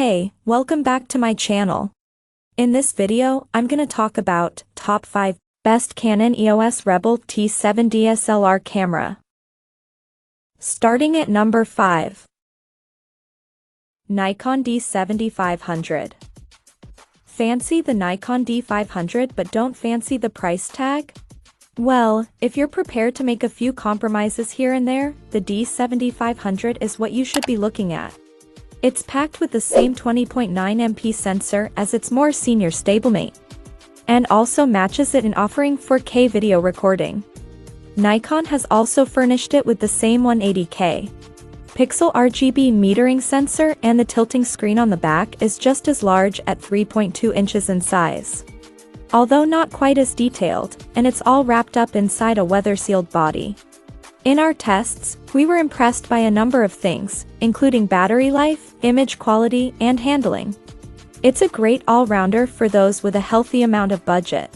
Hey, welcome back to my channel. In this video, I'm gonna talk about top 5 best Canon EOS Rebel T7 DSLR camera. Starting at number 5. Nikon D7500. Fancy the Nikon D500 but don't fancy the price tag? Well, if you're prepared to make a few compromises here and there, the D7500 is what you should be looking at. It's packed with the same 20.9 MP sensor as its more senior stablemate, and also matches it in offering 4K video recording. Nikon has also furnished it with the same 180K pixel RGB metering sensor, and the tilting screen on the back is just as large at 3.2 inches in size, although not quite as detailed, and it's all wrapped up inside a weather-sealed body. In our tests, we were impressed by a number of things, including battery life, image quality, and handling. It's a great all-rounder for those with a healthy amount of budget.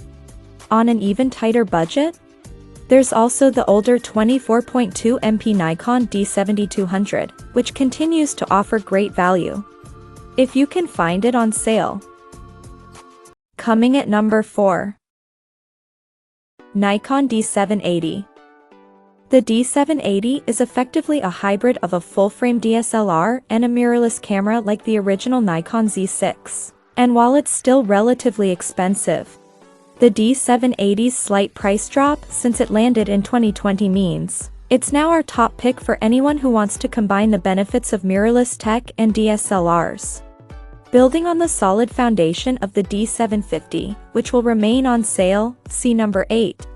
On an even tighter budget, there's also the older 24.2 MP Nikon D7200, which continues to offer great value, if you can find it on sale. Coming at number 4. Nikon D780. The D780 is effectively a hybrid of a full-frame DSLR and a mirrorless camera like the original Nikon Z6. And while it's still relatively expensive, the D780's slight price drop since it landed in 2020 means it's now our top pick for anyone who wants to combine the benefits of mirrorless tech and DSLRs. Building on the solid foundation of the D750, which will remain on sale, see number 8.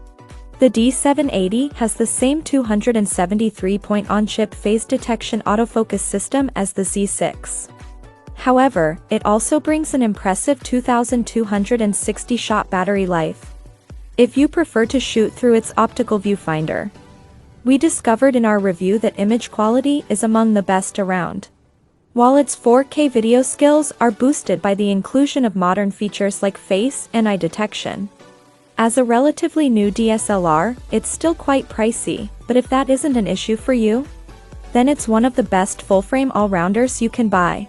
The D780 has the same 273-point on-chip phase detection autofocus system as the Z6. However, it also brings an impressive 2,260-shot battery life, if you prefer to shoot through its optical viewfinder. We discovered in our review that image quality is among the best around, while its 4K video skills are boosted by the inclusion of modern features like face and eye detection. As a relatively new DSLR, it's still quite pricey, but if that isn't an issue for you, then it's one of the best full-frame all-rounders you can buy.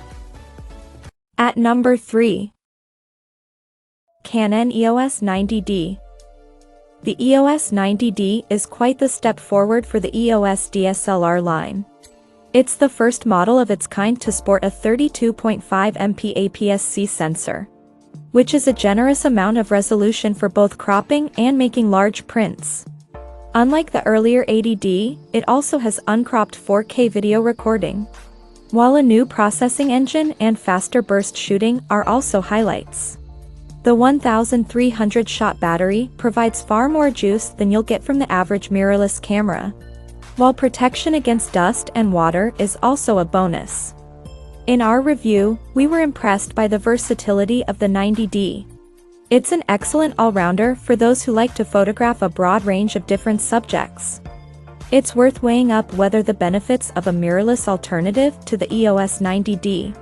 At number 3. Canon EOS 90D. The EOS 90D is quite the step forward for the EOS DSLR line. It's the first model of its kind to sport a 32.5 MP APS-C sensor, which is a generous amount of resolution for both cropping and making large prints. Unlike the earlier 80D, it also has uncropped 4K video recording, while a new processing engine and faster burst shooting are also highlights. The 1,300-shot battery provides far more juice than you'll get from the average mirrorless camera, while protection against dust and water is also a bonus. In our review, we were impressed by the versatility of the 90D. It's an excellent all-rounder for those who like to photograph a broad range of different subjects. It's worth weighing up whether the benefits of a mirrorless alternative to the EOS 90D,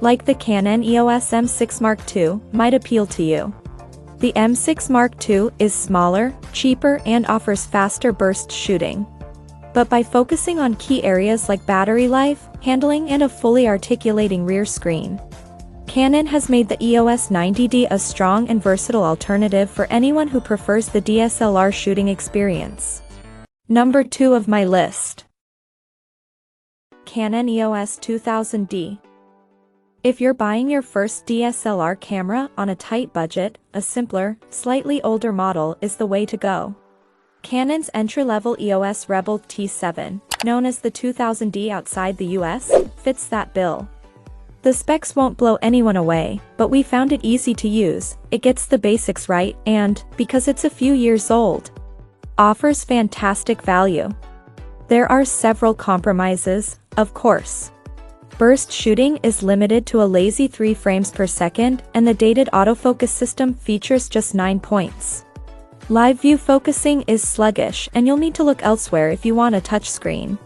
like the Canon EOS M6 Mark II, might appeal to you. The M6 Mark II is smaller, cheaper, and offers faster burst shooting. But by focusing on key areas like battery life, handling, and a fully articulating rear screen, Canon has made the EOS 90D a strong and versatile alternative for anyone who prefers the DSLR shooting experience. Number 2 of my list. Canon EOS 2000D. If you're buying your first DSLR camera on a tight budget, a simpler, slightly older model is the way to go. Canon's entry-level EOS Rebel T7, known as the 2000D outside the US, fits that bill. The specs won't blow anyone away, but we found it easy to use, it gets the basics right, and, because it's a few years old, offers fantastic value. There are several compromises, of course. Burst shooting is limited to a lazy 3 frames per second, and the dated autofocus system features just 9 points. Live view focusing is sluggish, and you'll need to look elsewhere if you want a touchscreen.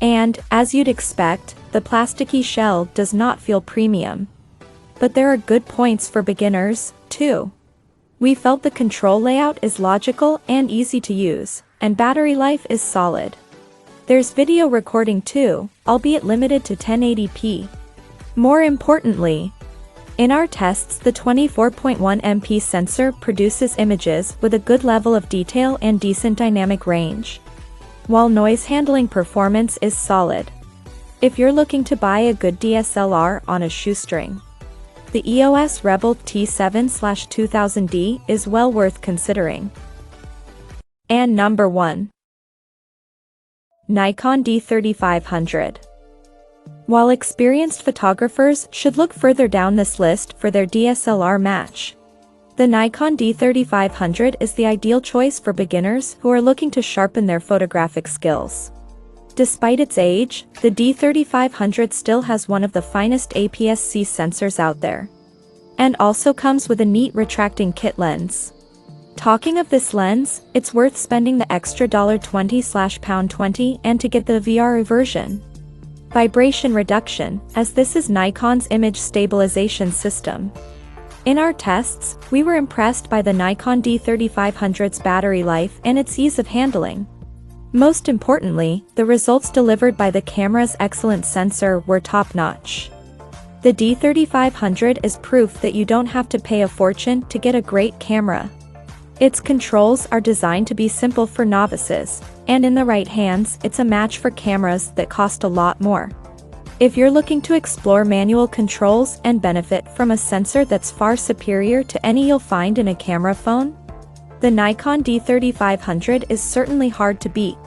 And, as you'd expect, the plasticky shell does not feel premium. But there are good points for beginners, too. We felt the control layout is logical and easy to use, and battery life is solid. There's video recording too, albeit limited to 1080p. More importantly, in our tests, the 24.1 MP sensor produces images with a good level of detail and decent dynamic range, while noise handling performance is solid. If you're looking to buy a good DSLR on a shoestring, the EOS Rebel T7/2000D is well worth considering. And number 1. Nikon D3500. While experienced photographers should look further down this list for their DSLR match, the Nikon D3500 is the ideal choice for beginners who are looking to sharpen their photographic skills. Despite its age, the D3500 still has one of the finest APS-C sensors out there, and also comes with a neat retracting kit lens. Talking of this lens, it's worth spending the extra $20/pound 20 and to get the VR version. Vibration reduction, as this is Nikon's image stabilization system. In our tests, we were impressed by the Nikon D3500's battery life and its ease of handling. Most importantly, the results delivered by the camera's excellent sensor were top-notch. The D3500 is proof that you don't have to pay a fortune to get a great camera. Its controls are designed to be simple for novices, and in the right hands, it's a match for cameras that cost a lot more. If you're looking to explore manual controls and benefit from a sensor that's far superior to any you'll find in a camera phone, the Nikon D3500 is certainly hard to beat.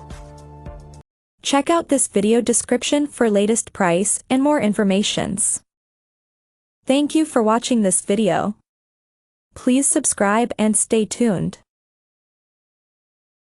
Check out this video description for latest price and more informations. Thank you for watching this video. Please subscribe and stay tuned.